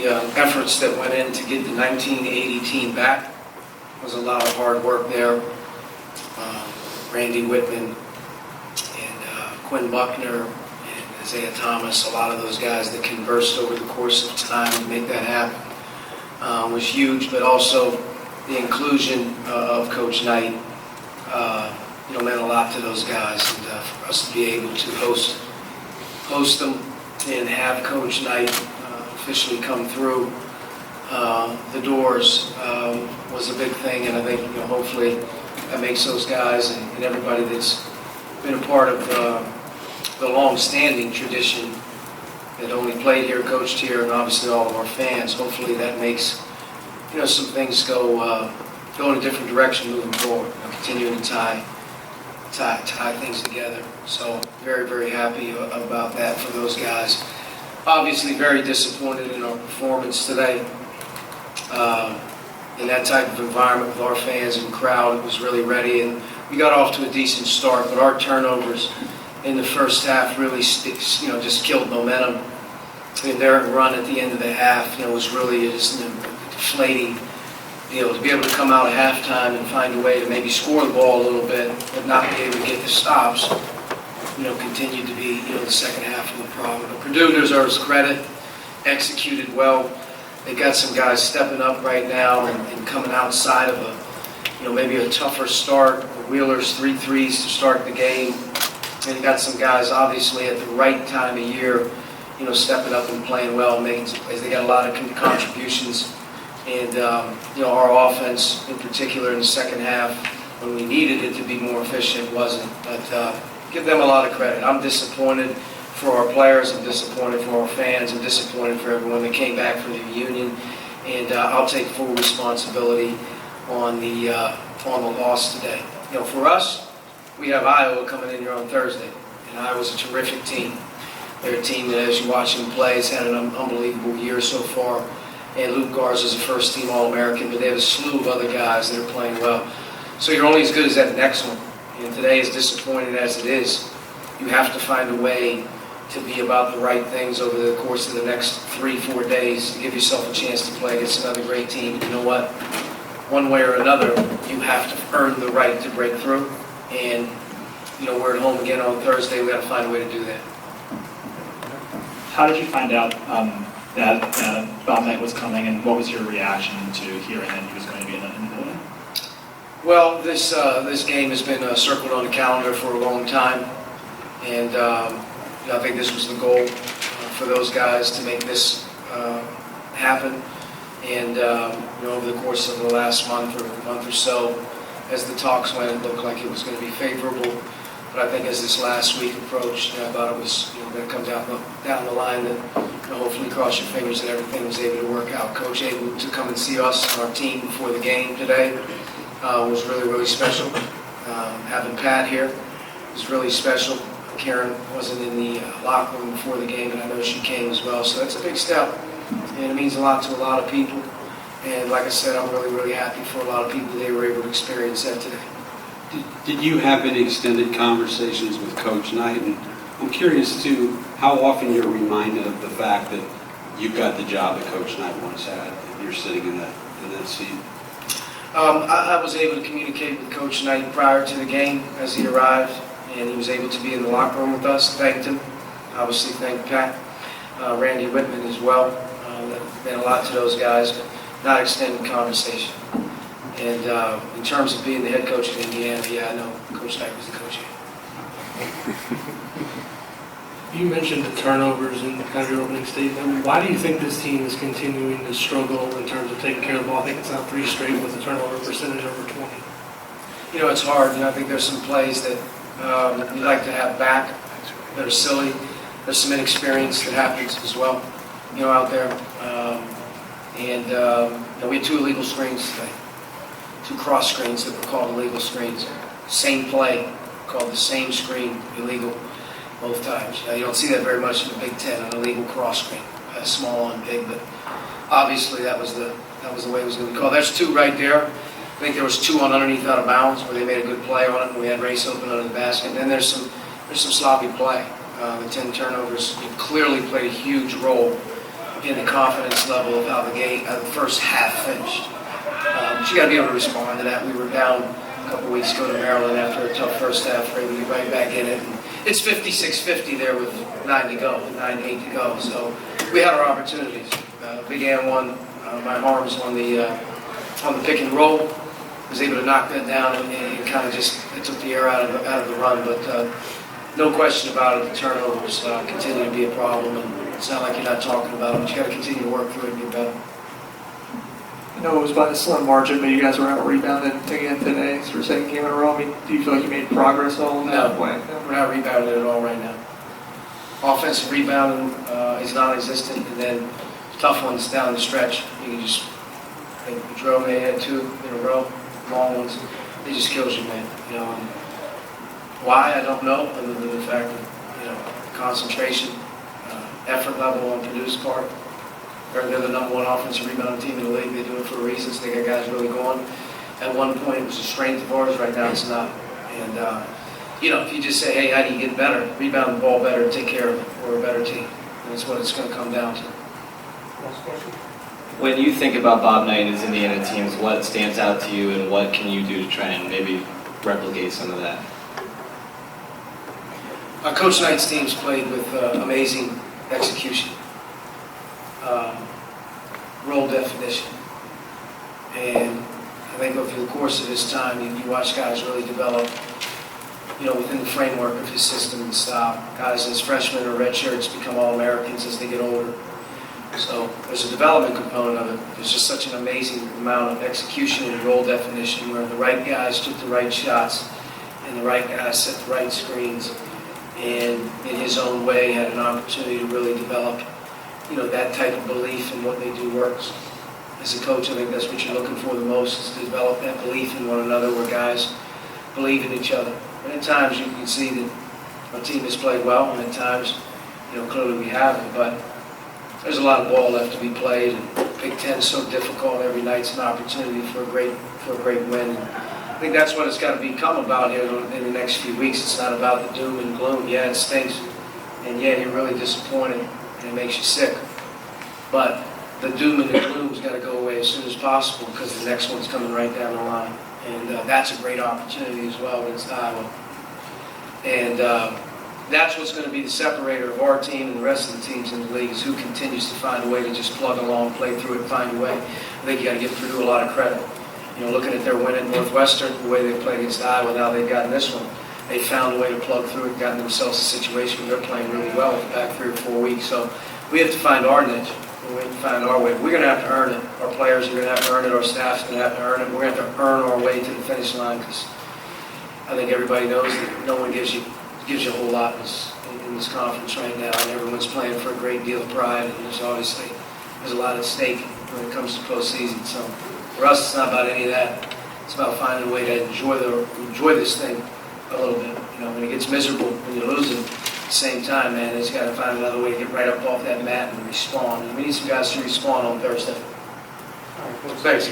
the efforts that went in to get the 1980 team back. It was a lot of hard work there. Randy Whitman and Quinn Buckner and Isaiah Thomas, a lot of those guys that conversed over the course of time to make that happen was huge, but also the inclusion of Coach Knight meant a lot to those guys, and for us to be able to host them and have Coach Knight officially come through the doors was a big thing, and I think hopefully that makes those guys and everybody that's been a part of the long-standing tradition that only played here, coached here, and obviously all of our fans. Hopefully that makes some things go in a different direction moving forward. Continuing to tie things together. So very, very happy about that for those guys. Obviously very disappointed in our performance today. In that type of environment with our fans and crowd, it was really ready, and we got off to a decent start, but our turnovers in the first half really just killed momentum. And their run at the end of the half was really just a deflating deal. To be able to come out at halftime and find a way to maybe score the ball a little bit, but not be able to get the stops, continued to be the second half of the problem. But Purdue deserves credit, executed well. They got some guys stepping up right now and coming outside of maybe a tougher start. Wheeler's 3 threes to start the game. And they got some guys obviously at the right time of year, stepping up and playing well and making some plays. They got a lot of contributions. And our offense in particular in the second half, when we needed it to be more efficient, wasn't. But give them a lot of credit. I'm disappointed for our players, I'm disappointed for our fans, I'm disappointed for everyone that came back for the reunion, and I'll take full responsibility on the loss today. For us, we have Iowa coming in here on Thursday, and Iowa's a terrific team. They're a team that, as you watch them play, has had an unbelievable year so far, and Luke Garza's a first-team All-American, but they have a slew of other guys that are playing well. So you're only as good as that next one, and today, as disappointing as it is, you have to find a way to be about the right things over the course of the next 3-4 days to give yourself a chance to play against another great team. And you know what? One way or another, you have to earn the right to break through. And, we're at home again on Thursday. We got to find a way to do that. How did you find out that Bob Knight was coming, and what was your reaction to hearing that he was going to be in the building? Well, this game has been circled on the calendar for a long time. And I think this was the goal for those guys to make this happen. And over the course of the last month or so, as the talks went, it looked like it was going to be favorable. But I think as this last week approached, I thought it was going to come down the line that hopefully cross your fingers that everything was able to work out. Coach able to come and see us and our team before the game today was really, really special. Having Pat here was really special. Karen wasn't in the locker room before the game, and I know she came as well. So that's a big step, and it means a lot to a lot of people. And like I said, I'm really, really happy for a lot of people they were able to experience that today. Did you have any extended conversations with Coach Knight? And I'm curious, too, how often you're reminded of the fact that you've got the job that Coach Knight once had, and you're sitting in that seat? I was able to communicate with Coach Knight prior to the game as he arrived, and he was able to be in the locker room with us. Thanked him. Obviously thanked Pat, Randy Whitman as well. That meant a lot to those guys, but not extended conversation. And in terms of being the head coach of Indiana, I know Coach Knight was the coach here. You mentioned the turnovers in kind of your opening statement. Why do you think this team is continuing to struggle in terms of taking care of the ball? I think it's now 3 straight with a turnover percentage over 20. It's hard. I think there's some plays that you like to have back that are silly. There's some inexperience that happens as well, out there. We had 2 illegal screens today, 2 cross screens that were called illegal screens. Same play, called the same screen, illegal both times. You don't see that very much in the Big Ten, an illegal cross screen, small and big, but obviously that was the way it was going to be called. There's 2 right there. I think there was 2 on underneath out of bounds where they made a good play on it, and we had Race open under the basket. And then there's some sloppy play. The 10 turnovers clearly played a huge role in the confidence level of how the first half finished. But you got to be able to respond to that. We were down a couple weeks ago to Maryland after a tough first half. We're able to get right back in it. And it's 56-50 there with 9 to go, 9-8 to go. So we had our opportunities. Big Ann won. My arms on the pick and roll. Was able to knock that down and kind of just it took the air out of the run. But no question about it, the turnovers continue to be a problem. And it's not like you're not talking about them, but you got to continue to work through it and get better. I know it was by a slim margin, but you guys were out rebounded again today for the second game in a row. I mean, do you feel like you made progress at all in that point? We're not rebounding at all right now. Offensive rebounding is non-existent, and then tough ones down the stretch. You can just, I think Jerome had 2 in a row, long ones. It just kills you, man. You know, and why, I don't know, other than the fact that, concentration, effort level on Purdue's part. They're the number 1 offensive rebounding team in the league. They do it for a reason. So they got guys really going. At one point, it was a strength of ours. Right now, it's not. And, if you just say, hey, how do you get better? Rebound the ball better, take care of it. We're a better team. And that's what it's going to come down to. When you think about Bob Knight and his Indiana teams, what stands out to you and what can you do to try and maybe replicate some of that? Coach Knight's teams played with amazing execution. Role definition. And I think over the course of his time, you watch guys really develop, within the framework of his system and style. Guys as freshmen or red shirts become All-Americans as they get older. So there's a development component of it. There's just such an amazing amount of execution and role definition where the right guys took the right shots and the right guys set the right screens and in his own way had an opportunity to really develop that type of belief in what they do works. As a coach, I think that's what you're looking for the most, is to develop that belief in one another where guys believe in each other. And at times you can see that our team has played well, and at times, clearly we haven't, but there's a lot of ball left to be played, and Big Ten is so difficult. Every night's an opportunity for a great win. And I think that's what it's got to become about here in the next few weeks. It's not about the doom and gloom. Yeah, it stinks, and yeah, you're really disappointed, and it makes you sick. But the doom and the gloom's got to go away as soon as possible because the next one's coming right down the line. And that's a great opportunity as well against Iowa. And that's what's going to be the separator of our team and the rest of the teams in the league is who continues to find a way to just plug along, play through it, find a way. I think you got to give Purdue a lot of credit. Looking at their win at Northwestern, the way they played against Iowa, now they've gotten this one. They found a way to plug through it, gotten themselves a situation where they're playing really well for the back 3 or 4 weeks. So we have to find our niche. We have to find our way. We're going to have to earn it. Our players are going to have to earn it. Our staff's going to have to earn it. We're going to have to earn our way to the finish line because I think everybody knows that no one gives you a whole lot in this conference right now, and everyone's playing for a great deal of pride, and there's a lot at stake when it comes to postseason. So for us, it's not about any of that. It's about finding a way to enjoy this thing a little bit. When it gets miserable when you lose it, at the same time, man, they just got to find another way to get right up off that mat and respawn. And we need some guys to respawn on Thursday. Thanks.